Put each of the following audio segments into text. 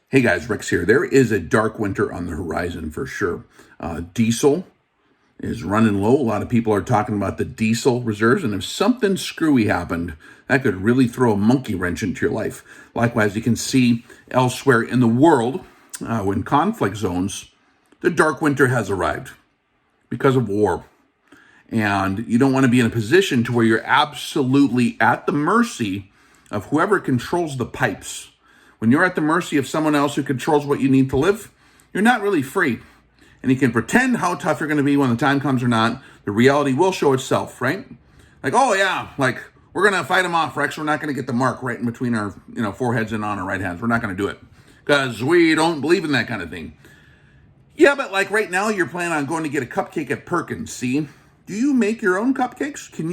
Hey guys, Rex here. There is a dark winter on the horizon for sure. Diesel is running low. A lot of people are talking about the diesel reserves, and if something screwy happened, that could really throw a monkey wrench into your life. Likewise, you can see elsewhere in the world, in conflict zones, the dark winter has arrived because of war. And you don't want to be in a position to where you're absolutely at the mercy of whoever controls the pipes. When you're at the mercy of someone else who controls what you need to live, you're not really free. And you can pretend how tough you're going to be when the time comes or not. The reality will show itself, right? Like, oh yeah, like we're going to fight them off, Rex. We're not going to get the mark right in between our foreheads and on our right hands. We're not going to do it because we don't believe in that kind of thing. Yeah, but like right now you're planning on going to get a cupcake at Perkins, see? Do you make your own cupcakes? Can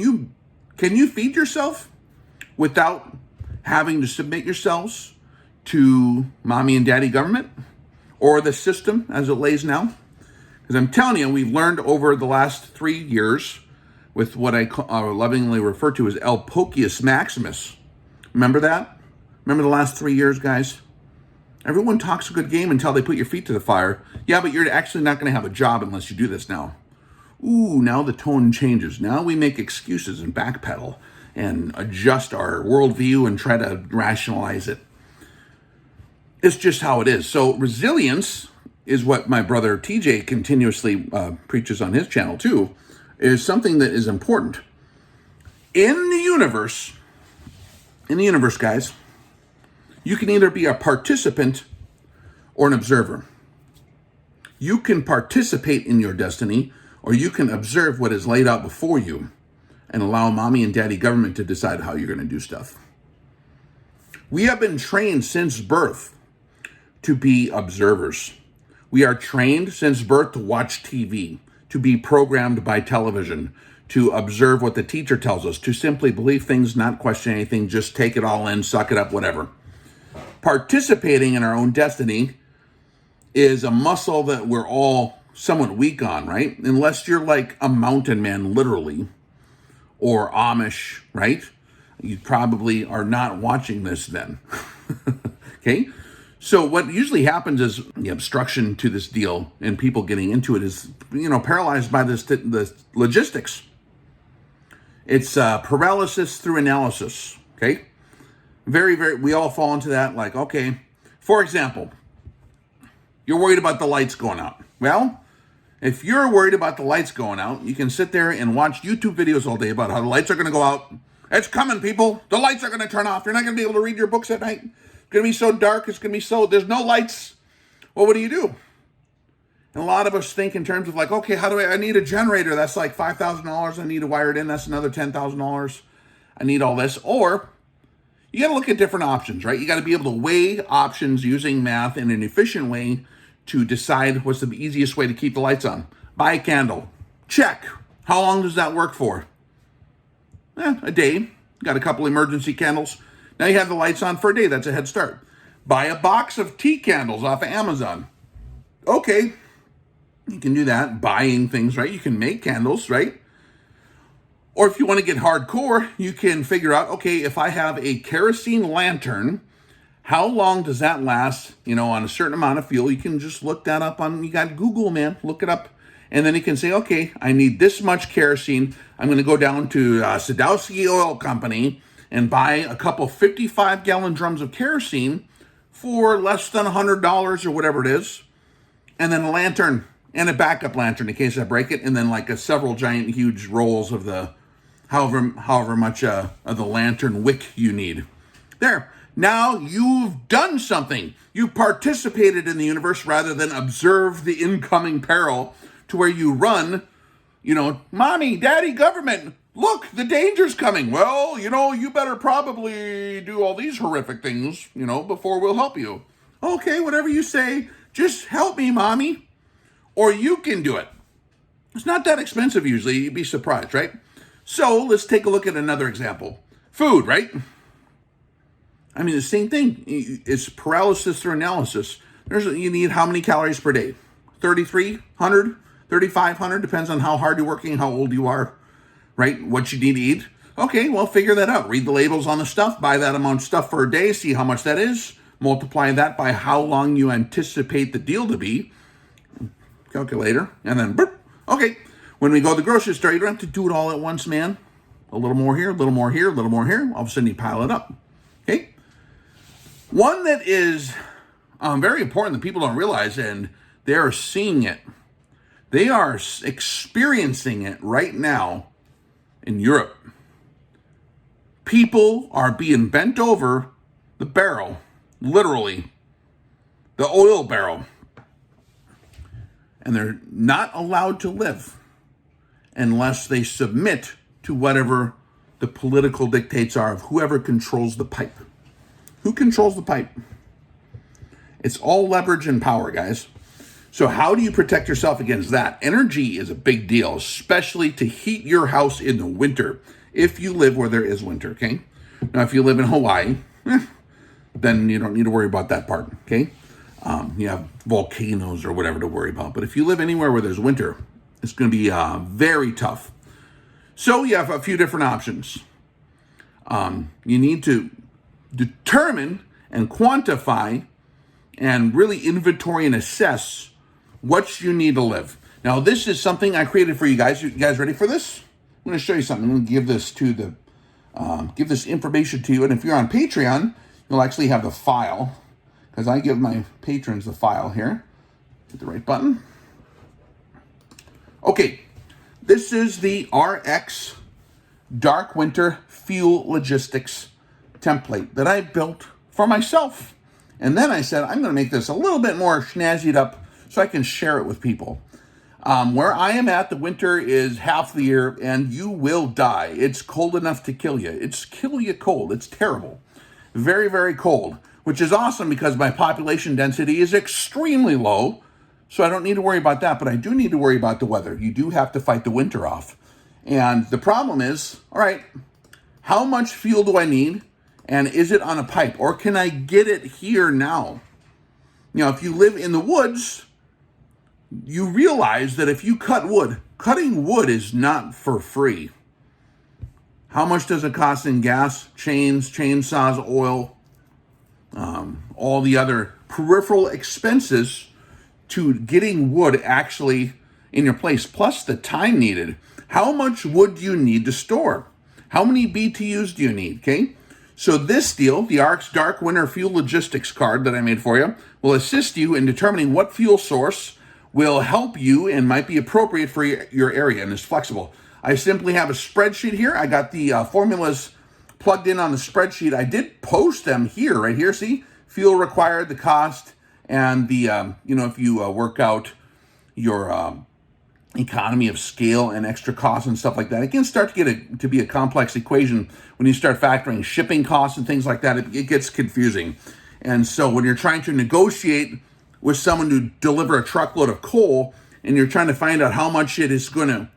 you feed yourself without having to submit yourselves to mommy and daddy government or the system as it lays now? Because I'm telling you, we've learned over the last 3 years with what I lovingly refer to as El Pocius Maximus. Remember that? Remember the last 3 years, guys? Everyone talks a good game until they put your feet to the fire. Yeah, but you're actually not going to have a job unless you do this now. Ooh, now the tone changes. Now we make excuses and backpedal and adjust our worldview and try to rationalize it. It's just how it is. So resilience is what my brother TJ continuously preaches on his channel too, is something that is important. In the universe, guys, you can either be a participant or an observer. You can participate in your destiny, or you can observe what is laid out before you and allow mommy and daddy government to decide how you're going to do stuff. We have been trained since birth to be observers. We are trained since birth to watch TV, to be programmed by television, to observe what the teacher tells us, to simply believe things, not question anything, just take it all in, suck it up, whatever. Participating in our own destiny is a muscle that we're all somewhat weak on, right? Unless you're like a mountain man, literally, or Amish, right? You probably are not watching this then. Okay? So what usually happens is the obstruction to this deal and people getting into it is, paralyzed by the logistics. It's paralysis through analysis, okay? Very, very, we all fall into that. Like, okay, for example, you're worried about the lights going out. Well, if you're worried about the lights going out, you can sit there and watch YouTube videos all day about how the lights are going to go out. It's coming, people. The lights are going to turn off. You're not going to be able to read your books at night. It's going to be so dark. It's going to be there's no lights. Well, what do? And a lot of us think in terms of like, okay, I need a generator. That's like $5,000. I need to wire it in. That's another $10,000. I need all this. Or you got to look at different options, right? You got to be able to weigh options using math in an efficient way to decide what's the easiest way to keep the lights on. Buy a candle. Check. How long does that work for? A day. Got a couple emergency candles. Now you have the lights on for a day. That's a head start. Buy a box of tea candles off of Amazon. Okay. You can do that. Buying things, right? You can make candles, right? Or if you want to get hardcore, you can figure out, okay, if I have a kerosene lantern, how long does that last, on a certain amount of fuel? You can just look that up you got Google, man, look it up. And then you can say, okay, I need this much kerosene. I'm going to go down to Sadowski Oil Company and buy a couple 55-gallon drums of kerosene for less than $100 or whatever it is. And then a lantern and a backup lantern in case I break it. And then like several giant, huge rolls of the however much of the lantern wick you need. There. Now you've done something. You participated in the universe rather than observe the incoming peril to where you run, mommy, daddy, government, look, the danger's coming. Well, you better probably do all these horrific things, before we'll help you. Okay, whatever you say, just help me, mommy. Or you can do it. It's not that expensive usually. You'd be surprised, right? So let's take a look at another example. Food, right? I mean, the same thing. It's paralysis through analysis. You need how many calories per day? 3,300, 3,500, depends on how hard you're working, how old you are, right? What you need to eat. Okay, well, figure that out. Read the labels on the stuff, buy that amount of stuff for a day, see how much that is, multiply that by how long you anticipate the deal to be, calculator, and then, boop, okay. When we go to the grocery store, you don't have to do it all at once, man. A little more here, a little more here, a little more here. All of a sudden, you pile it up. Okay? One that is very important that people don't realize, and they're seeing it. They are experiencing it right now in Europe. People are being bent over the barrel, literally, the oil barrel, and they're not allowed to live unless they submit to whatever the political dictates are of whoever controls the pipe. Who controls the pipe? It's all leverage and power, guys. So how do you protect yourself against that? Energy is a big deal, especially to heat your house in the winter, if you live where there is winter, okay? Now, if you live in Hawaii, then you don't need to worry about that part, okay? You have volcanoes or whatever to worry about. But if you live anywhere where there's winter, it's going to be very tough. So you have a few different options. You need to determine and quantify and really inventory and assess what you need to live. Now, this is something I created for you guys. You guys ready for this? I'm going to show you something. I'm going to give this to give this information to you. And if you're on Patreon, you'll actually have the file, because I give my patrons the file here. Hit the right button. Okay, this is the RX Dark Winter Fuel Logistics template that I built for myself. And then I said, I'm going to make this a little bit more snazzied up so I can share it with people. Where I am at, the winter is half the year, and you will die. It's cold enough to kill you. It's kill you cold. It's terrible. Very, very cold, which is awesome because my population density is extremely low, so I don't need to worry about that, but I do need to worry about the weather. You do have to fight the winter off. And the problem is, all right, how much fuel do I need? And is it on a pipe? Or can I get it here now? You know, if you live in the woods, you realize that if you cut wood, cutting wood is not for free. How much does it cost in gas, chains, chainsaws, oil, all the other peripheral expenses to getting wood actually in your place, plus the time needed? How much wood do you need to store? How many BTUs do you need, okay? So this deal, the ARC's Dark Winter Fuel Logistics card that I made for you, will assist you in determining what fuel source will help you and might be appropriate for your area and is flexible. I simply have a spreadsheet here. I got the formulas plugged in on the spreadsheet. I did post them here, right here. See, fuel required, the cost, and the, if you work out your economy of scale and extra costs and stuff like that, it can start to get to be a complex equation when you start factoring shipping costs and things like that. It gets confusing. And so when you're trying to negotiate with someone to deliver a truckload of coal and you're trying to find out how much it is going to,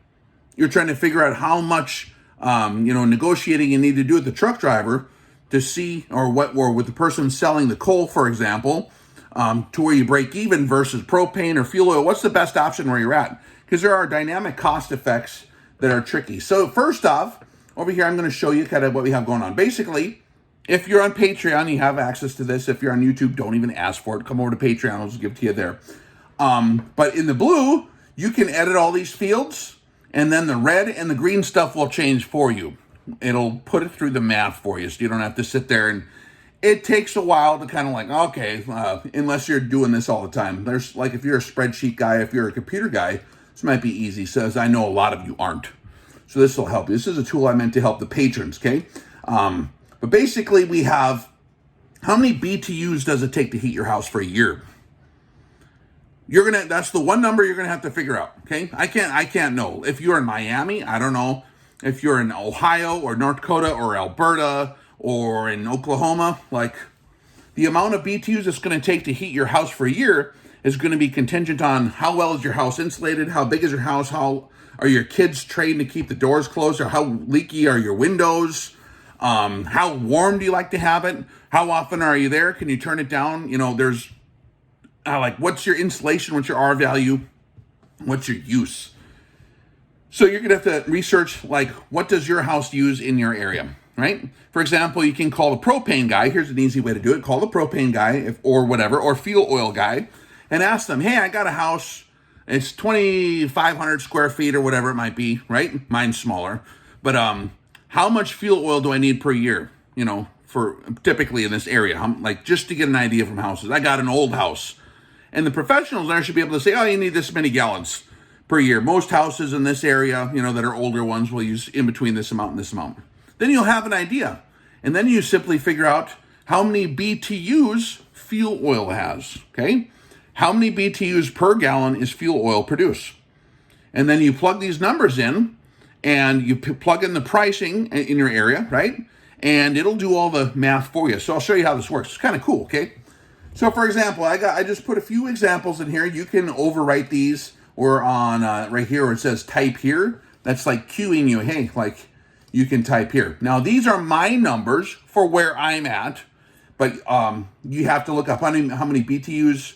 you're trying to figure out how much, negotiating you need to do with the truck driver to see, or with the person selling the coal, for example, to where you break even versus propane or fuel oil. What's the best option where you're at? Because there are dynamic cost effects that are tricky. So first off, over here, I'm going to show you kind of what we have going on. Basically, if you're on Patreon, you have access to this. If you're on YouTube, don't even ask for it. Come over to Patreon. I'll just give it to you there. But in the blue, you can edit all these fields, and then the red and the green stuff will change for you. It'll put it through the math for you, so you don't have to sit there. And it takes a while to kind of like, okay, unless you're doing this all the time. There's like, if you're a spreadsheet guy, if you're a computer guy, this might be easy. So as I know a lot of you aren't. So this will help you. This is a tool I meant to help the patrons, okay? But basically we have, how many BTUs does it take to heat your house for a year? That's the one number you're gonna have to figure out, okay? I can't know. If you're in Miami, I don't know. If you're in Ohio or North Dakota or Alberta or in Oklahoma, like the amount of BTUs it's gonna take to heat your house for a year is gonna be contingent on how well is your house insulated, how big is your house, how are your kids trained to keep the doors closed, or how leaky are your windows, how warm do you like to have it, how often are you there, can you turn it down, there's what's your insulation, what's your R value, what's your use. So you're gonna have to research, what does your house use in your area? right? For example, you can call the propane guy. Here's an easy way to do it. Call the propane guy or whatever, or fuel oil guy, and ask them, hey, I got a house. It's 2,500 square feet or whatever it might be, right? Mine's smaller. But how much fuel oil do I need per year, for typically in this area? Like, just to get an idea from houses. I got an old house. And the professionals there should be able to say, oh, you need this many gallons per year. Most houses in this area, that are older ones, will use in between this amount and this amount. Then you'll have an idea. And then you simply figure out how many BTUs fuel oil has, okay? How many BTUs per gallon is fuel oil produce? And then you plug these numbers in, and you plug in the pricing in your area, right? And it'll do all the math for you. So I'll show you how this works. It's kind of cool, okay? So for example, I just put a few examples in here. You can overwrite these, or on right here where it says type here. That's like cueing you, hey, like you can type here. Now these are my numbers for where I'm at, but you have to look up how many BTUs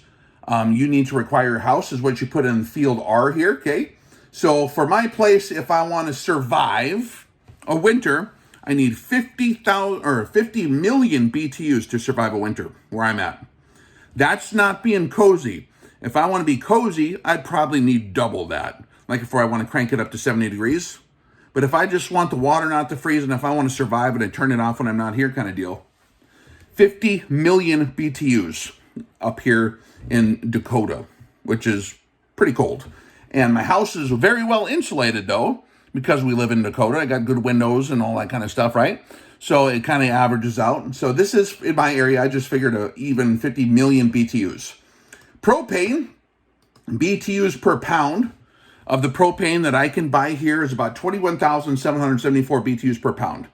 you need to require your house is what you put in field R here, okay? So for my place, if I want to survive a winter, I need 50,000 or 50 million BTUs to survive a winter where I'm at. That's not being cozy. If I want to be cozy, I'd probably need double that. Like if I want to crank it up to 70 degrees. But if I just want the water not to freeze, and if I want to survive and I turn it off when I'm not here kind of deal, 50 million BTUs up here in Dakota, which is pretty cold. And my house is very well insulated though, because we live in Dakota. I got good windows and all that kind of stuff, right? So it kind of averages out. So this is, in my area, I just figured even 50 million BTUs. Propane, BTUs per pound of the propane that I can buy here is about 21,774 BTUs per pound.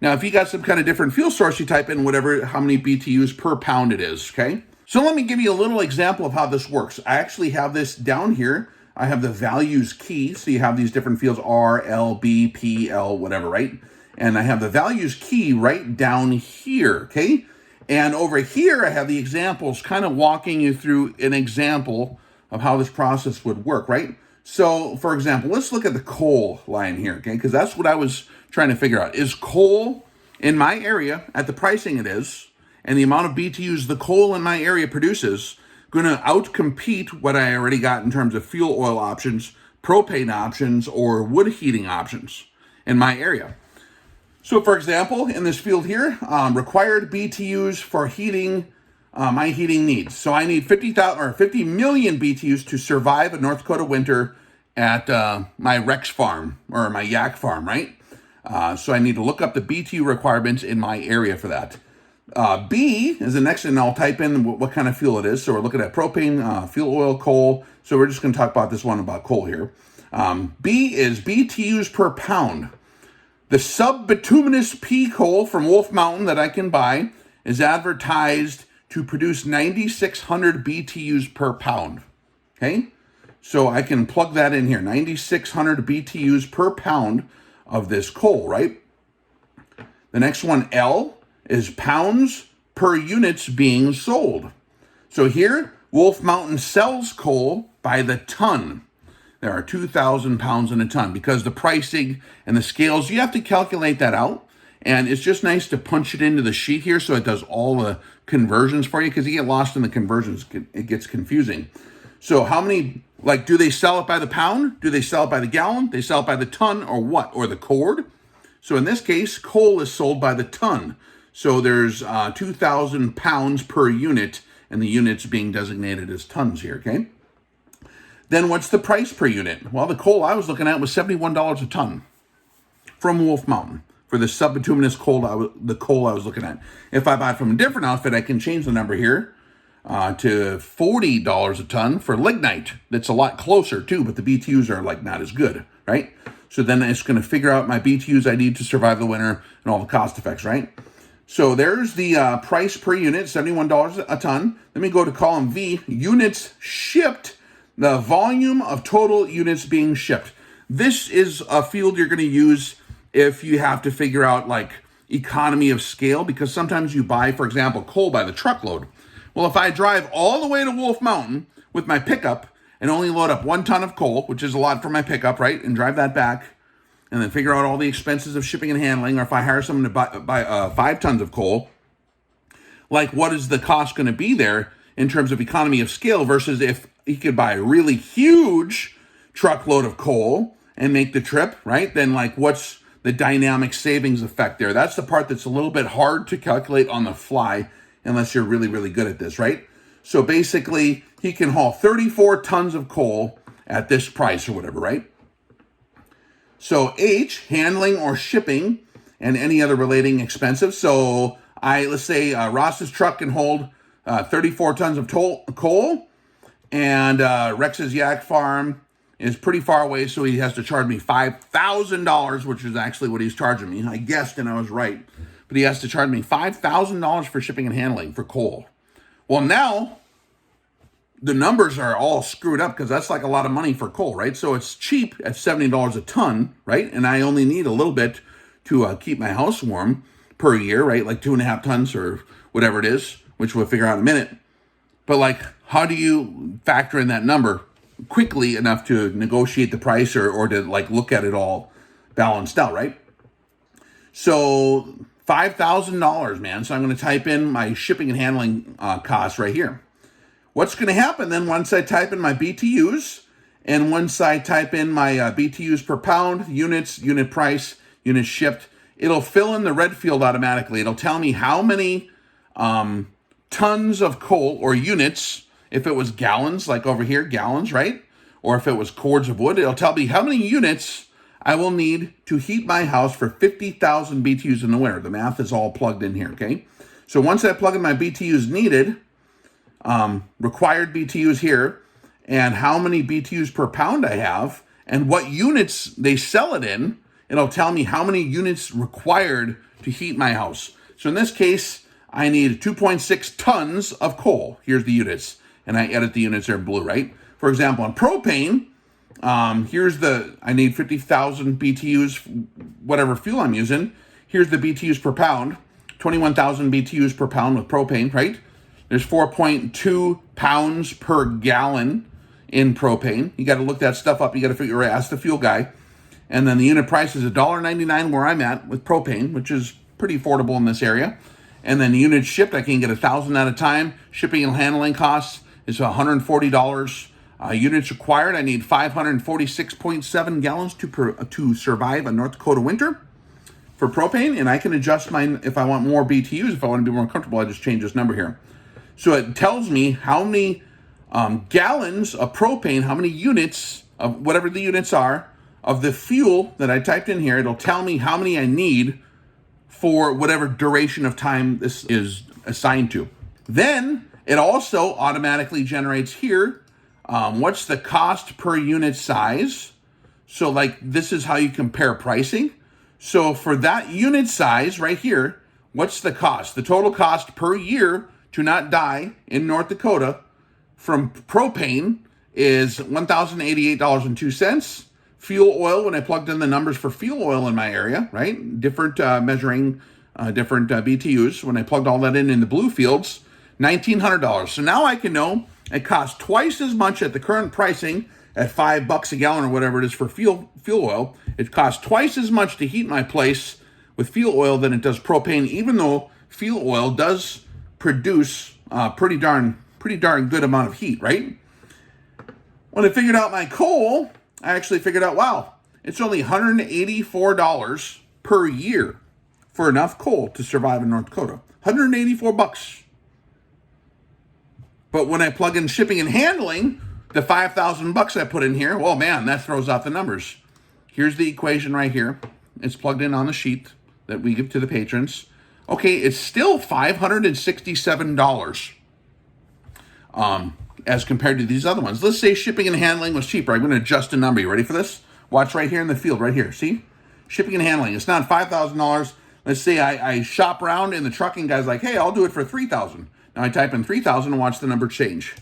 Now, if you got some kind of different fuel source, you type in how many BTUs per pound it is, okay? So let me give you a little example of how this works. I actually have this down here. I have the values key. So you have these different fields, R, L, B, P, L, whatever, right? And I have the values key right down here, okay? And over here, I have the examples kind of walking you through an example of how this process would work, right? So, for example, let's look at the coal line here, okay? Because that's what I was trying to figure out. Is coal in my area, at the pricing it is, and the amount of BTUs the coal in my area produces, going to outcompete what I already got in terms of fuel oil options, propane options, or wood heating options in my area? So for example, in this field here, required BTUs for heating, my heating needs. So I need 50 million BTUs to survive a North Dakota winter at my Rex farm, or my yak farm, right? So I need to look up the BTU requirements in my area for that. B is the next, and I'll type in what kind of fuel it is. So we're looking at propane, fuel oil, coal. So we're just going to talk about this one about coal here. B is BTUs per pound. The sub-bituminous pea coal from Wolf Mountain that I can buy is advertised to produce 9,600 BTUs per pound. Okay? So I can plug that in here, 9,600 BTUs per pound of this coal, right? The next one, L, is pounds per units being sold. So here, Wolf Mountain sells coal by the ton. There are 2,000 pounds in a ton because the pricing and the scales, you have to calculate that out. And it's just nice to punch it into the sheet here so it does all the conversions for you, because you get lost in the conversions. It gets confusing. So how many, do they sell it by the pound? Do they sell it by the gallon? They sell it by the ton, or what? Or the cord? So in this case, coal is sold by the ton. So there's 2,000 pounds per unit, and the units being designated as tons here, okay? Then what's the price per unit? Well, the coal I was looking at was $71 a ton from Wolf Mountain for the sub-bituminous coal, the coal I was looking at. If I buy it from a different outfit, I can change the number here to $40 a ton for lignite. That's a lot closer too, but the BTUs are not as good, right? So then it's going to figure out my BTUs I need to survive the winter and all the cost effects, right? So there's the price per unit, $71 a ton. Let me go to column V, units shipped, the volume of total units being shipped. This is a field you're going to use if you have to figure out economy of scale, because sometimes you buy, for example, coal by the truckload. Well, if I drive all the way to Wolf Mountain with my pickup and only load up 1 ton of coal, which is a lot for my pickup, right, and drive that back, and then figure out all the expenses of shipping and handling, or if I hire someone to buy 5 tons of coal, like what is the cost going to be there in terms of economy of scale versus if he could buy a really huge truckload of coal and make the trip, right? Then like what's the dynamic savings effect there? That's the part that's a little bit hard to calculate on the fly unless you're really, really good at this, right? So basically, he can haul 34 tons of coal at this price or whatever, right? So H, handling or shipping and any other relating expenses. So let's say Ross's truck can hold 34 tons of coal, and Rex's yak farm is pretty far away, so he has to charge me $5,000, which is actually what he's charging me. I guessed and I was right. But he has to charge me $5,000 for shipping and handling for coal. Well, now the numbers are all screwed up because that's like a lot of money for coal, right? So it's cheap at $70 a ton, right? And I only need a little bit to keep my house warm per year, right? Like 2.5 tons or whatever it is, which we'll figure out in a minute. But like, how do you factor in that number quickly enough to negotiate the price or to like look at it all balanced out, right? So $5,000, man. So I'm going to type in my shipping and handling costs right here. What's going to happen then once I type in my BTUs and once I type in my BTUs per pound, units, unit price, units shipped, it'll fill in the red field automatically. It'll tell me how many tons of coal or units, if it was gallons, like over here, gallons, right? Or if it was cords of wood, it'll tell me how many units I will need to heat my house for 50,000 BTUs in the winter. The math is all plugged in here, okay? So once I plug in my BTUs needed, required BTUs here, and how many BTUs per pound I have, and what units they sell it in, it'll tell me how many units required to heat my house. So in this case, I need 2.6 tons of coal. Here's the units, and I edit the units there in blue, right? For example, on propane, I need 50,000 BTUs, whatever fuel I'm using. Here's the BTUs per pound, 21,000 BTUs per pound with propane, right? There's 4.2 pounds per gallon in propane. You got to look that stuff up. You got to ask the fuel guy. And then the unit price is $1.99 where I'm at with propane, which is pretty affordable in this area. And then the units shipped, I can get 1,000 at a time. Shipping and handling costs is $140. Units required, I need 546.7 gallons to survive a North Dakota winter for propane. And I can adjust mine if I want more BTUs. If I want to be more comfortable, I just change this number here. So it tells me how many gallons of propane, how many units of whatever the units are of the fuel that I typed in here. It'll tell me how many I need for whatever duration of time this is assigned to. Then it also automatically generates here what's the cost per unit size. So like this is how you compare pricing. So for that unit size right here, what's the cost? The total cost per year to not die in North Dakota from propane is $1,088.02. Fuel oil, when I plugged in the numbers for fuel oil in my area, right? Different measuring, different BTUs. When I plugged all that in the blue fields, $1,900. So now I can know it costs twice as much at the current pricing at $5 a gallon or whatever it is for fuel oil. It costs twice as much to heat my place with fuel oil than it does propane, even though fuel oil does produce pretty darn good amount of heat, right? When I figured out my coal, I actually figured out, wow, it's only $184 per year for enough coal to survive in North Dakota. $184. But when I plug in shipping and handling, the $5,000 I put in here, well, man, that throws out the numbers. Here's the equation right here. It's plugged in on the sheet that we give to the patrons. Okay, it's still $567 as compared to these other ones. Let's say shipping and handling was cheaper. I'm going to adjust a number. You ready for this? Watch right here in the field, right here. See? Shipping and handling. It's not $5,000. Let's say I shop around and the trucking guy's like, hey, I'll do it for $3,000. Now I type in 3,000 and watch the number change.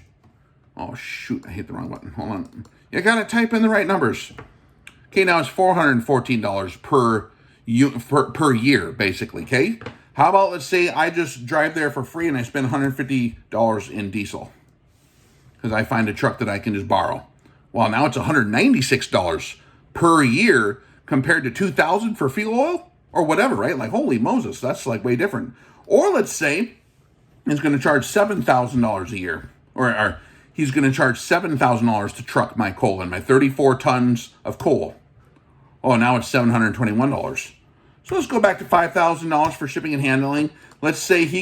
Oh, shoot. I hit the wrong button. Hold on. You got to type in the right numbers. Okay, now it's $414 per year, basically, okay? How about, let's say I just drive there for free and I spend $150 in diesel because I find a truck that I can just borrow. Well, now it's $196 per year compared to 2,000 for fuel oil or whatever, right? Like, holy Moses, that's like way different. Or let's say he's going to charge $7,000 a year, or he's going to charge $7,000 to truck my coal in, my 34 tons of coal. Oh, now it's $721. So let's go back to $5,000 for shipping and handling. Let's say he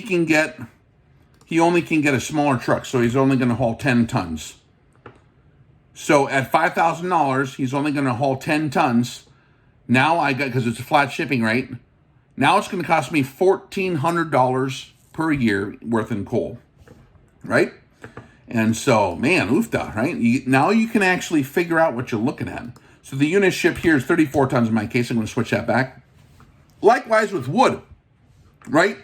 only can get a smaller truck, so he's only going to haul 10 tons. So at $5,000, he's only going to haul 10 tons. Now because it's a flat shipping rate, now it's going to cost me $1,400 per year worth in coal, right? And so, man, oofda, right? Now you can actually figure out what you're looking at. So the unit shipped here is 34 tons in my case. I'm going to switch that back. Likewise with wood, right?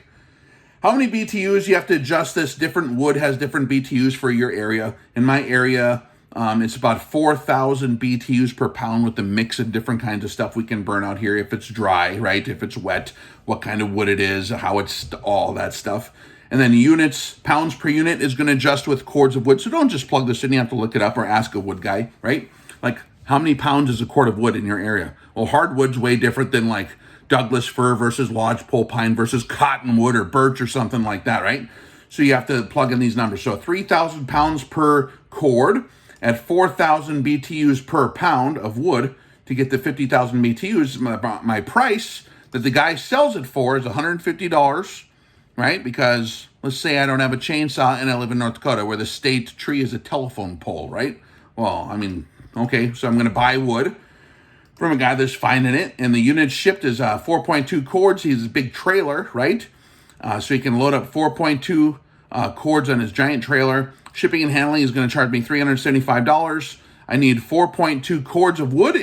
How many BTUs you have to adjust this? Different wood has different BTUs for your area. In my area, it's about 4,000 BTUs per pound with the mix of different kinds of stuff we can burn out here. If it's dry, right? If it's wet, what kind of wood it is, how it's all that stuff. And then units, pounds per unit is going to adjust with cords of wood. So don't just plug this in. You have to look it up or ask a wood guy, right? Like, how many pounds is a cord of wood in your area? Well, hardwood's way different than like Douglas fir versus lodgepole pine versus cottonwood or birch or something like that, right? So you have to plug in these numbers. So 3,000 pounds per cord at 4,000 BTUs per pound of wood to get the 50,000 BTUs. My price that the guy sells it for is $150, right? Because let's say I don't have a chainsaw and I live in North Dakota where the state tree is a telephone pole, right? Well, I mean, okay, so I'm going to buy wood from a guy that's finding it, and the unit shipped is 4.2 cords. He has a big trailer, right? So he can load up 4.2 cords on his giant trailer. Shipping and handling is going to charge me $375. I need 4.2 cords of wood.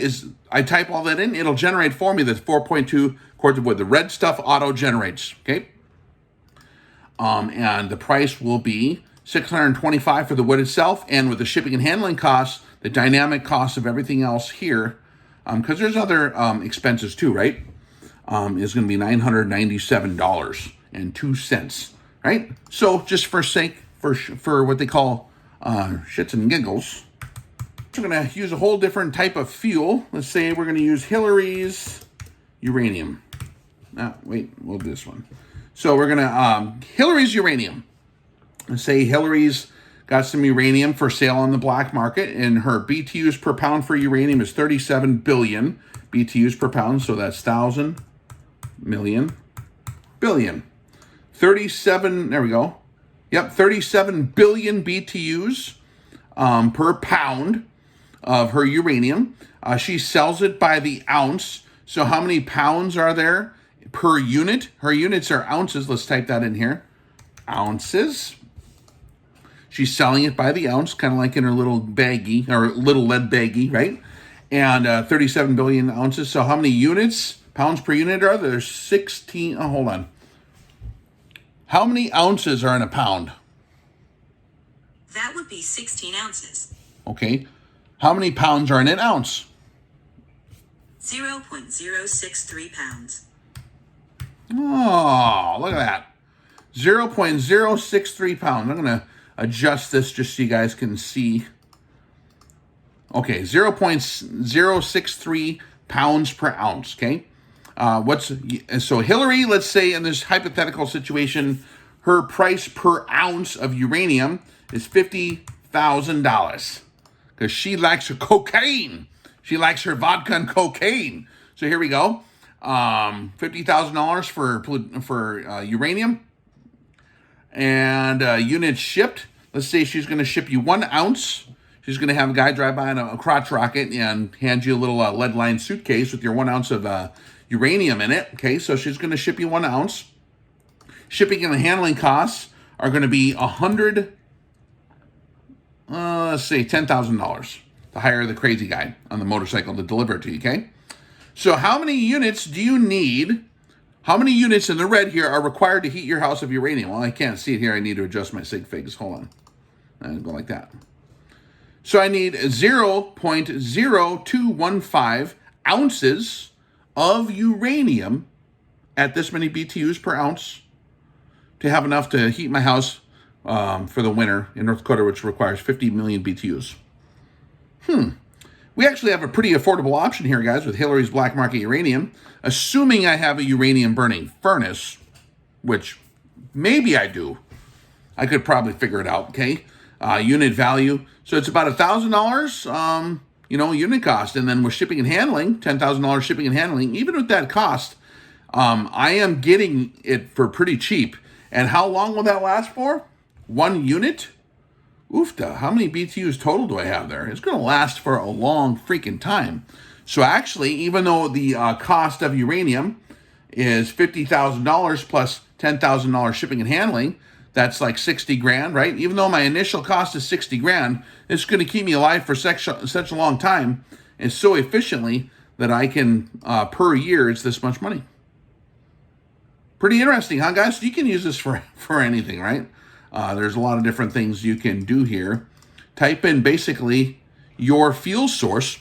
I type all that in, it'll generate for me the 4.2 cords of wood. The red stuff auto generates, okay? And the price will be $625 for the wood itself, and with the shipping and handling costs, the dynamic cost of everything else here, because there's other expenses too, right? Is going to be $997.02, right? So just for what they call shits and giggles, we're going to use a whole different type of fuel. Let's say we're going to use Hillary's uranium. We'll do this one. So we're going to Hillary's uranium. Let's say Hillary's got some uranium for sale on the black market, and her BTUs per pound for uranium is 37 billion BTUs per pound. So that's 1,000, million, billion. 37, there we go. Yep, 37 billion BTUs per pound of her uranium. She sells it by the ounce. So how many pounds are there per unit? Her units are ounces. Let's type that in here. Ounces. She's selling it by the ounce, kind of like in her little baggie, or little lead baggie, right? And 37 billion ounces. So how many units, pounds per unit are there? There's 16, hold on. How many ounces are in a pound? That would be 16 ounces. Okay. How many pounds are in an ounce? 0.063 pounds. Oh, look at that. 0.063 pounds. I'm going to adjust this just so you guys can see. Okay, 0.063 pounds per ounce, okay? So Hillary, let's say in this hypothetical situation, her price per ounce of uranium is $50,000 because she likes her cocaine. She likes her vodka and cocaine. So here we go. $50,000 for uranium, and units shipped. Let's say she's going to ship you 1 ounce. She's going to have a guy drive by on a crotch rocket and hand you a little lead-lined suitcase with your 1 ounce of uranium in it. Okay, so she's going to ship you 1 ounce. Shipping and handling costs are going to be $10,000 to hire the crazy guy on the motorcycle to deliver it to you, okay? So how many units do you need? How many units in the red here are required to heat your house of uranium? Well, I can't see it here. I need to adjust my sig figs. Hold on. And go like that. So I need 0.0215 ounces of uranium at this many BTUs per ounce to have enough to heat my house for the winter in North Dakota, which requires 50 million BTUs. We actually have a pretty affordable option here, guys, with Hillary's Black Market Uranium. Assuming I have a uranium burning furnace, which maybe I do. I could probably figure it out, okay? Unit value. So it's about $1,000, unit cost. And then with shipping and handling, $10,000 shipping and handling. Even with that cost, I am getting it for pretty cheap. And how long will that last for? 1 unit? Oofta, how many BTUs total do I have there? It's going to last for a long freaking time. So actually, even though the cost of uranium is $50,000 plus $10,000 shipping and handling, that's like 60 grand, right? Even though my initial cost is 60 grand, it's going to keep me alive for such a long time and so efficiently that I can, per year, it's this much money. Pretty interesting, huh, guys? You can use this for anything, right? There's a lot of different things you can do here. Type in basically your fuel source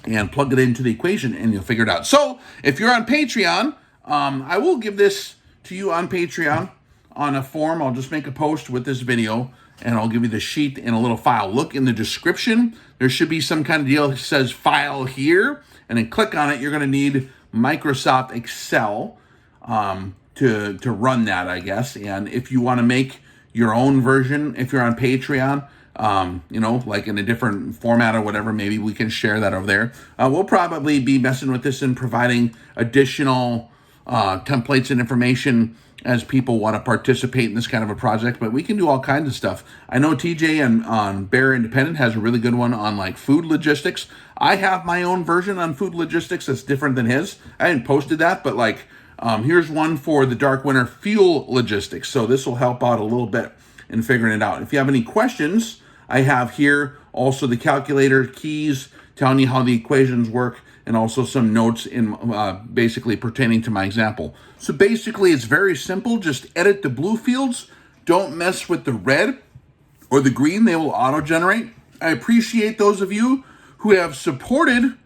and plug it into the equation and you'll figure it out. So if you're on Patreon, I will give this to you on Patreon on a form. I'll just make a post with this video and I'll give you the sheet and a little file. Look in the description. There should be some kind of deal that says file here, and then click on it. You're going to need Microsoft Excel to run that, I guess. And if you want to make your own version, if you're on Patreon, like in a different format or whatever, maybe we can share that over there. We'll probably be messing with this and providing additional templates and information as people want to participate in this kind of a project, but we can do all kinds of stuff. I know TJ on Bear Independent has a really good one on like food logistics. I have my own version on food logistics that's different than his. I hadn't posted that, but here's one for the dark winter fuel logistics. So this will help out a little bit in figuring it out. If you have any questions, I have here also the calculator keys telling you how the equations work, and also some notes in basically pertaining to my example. So basically it's very simple. Just edit the blue fields. Don't mess with the red or the green. They will auto-generate. I appreciate those of you who have supported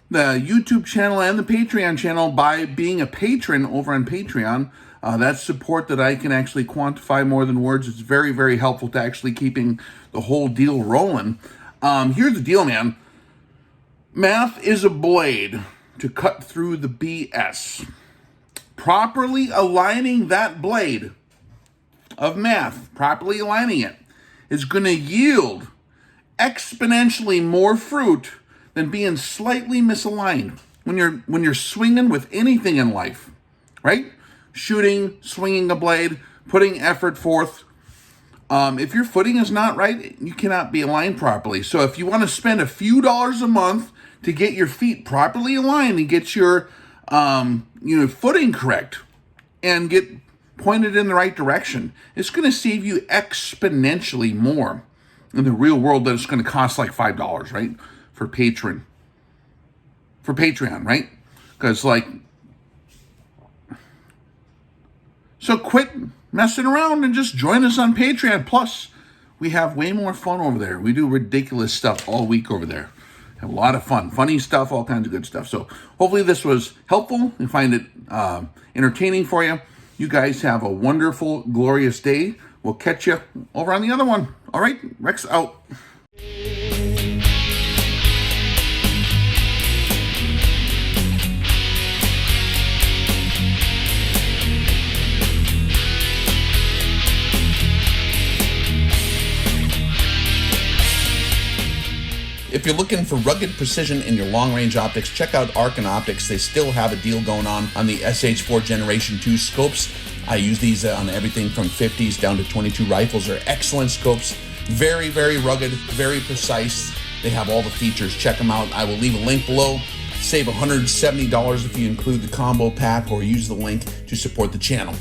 the YouTube channel and the Patreon channel by being a patron over on Patreon. That's support that I can actually quantify more than words. It's very, very helpful to actually keeping the whole deal rolling. Here's the deal, man. Math is a blade to cut through the BS. Properly aligning that blade of math, properly aligning it, is going to yield exponentially more fruit than being slightly misaligned when you're swinging with anything in life, right? Shooting, swinging a blade, putting effort forth. If your footing is not right, you cannot be aligned properly. So if you want to spend a few dollars a month to get your feet properly aligned and get your footing correct and get pointed in the right direction, it's going to save you exponentially more in the real world than it's going to cost like $5, right? For Patreon, right? Because so quit messing around and just join us on Patreon. Plus, we have way more fun over there. We do ridiculous stuff all week over there. Have a lot of fun, funny stuff, all kinds of good stuff. So hopefully this was helpful and find it entertaining for you. You guys have a wonderful, glorious day. We'll catch you over on the other one. All right, Rex out. If you're looking for rugged precision in your long-range optics, check out Arkin Optics. They still have a deal going on the SH4 Generation 2 scopes. I use these on everything from 50s down to 22 rifles. They're excellent scopes. Very, very rugged, very precise. They have all the features. Check them out. I will leave a link below. Save $170 if you include the combo pack or use the link to support the channel.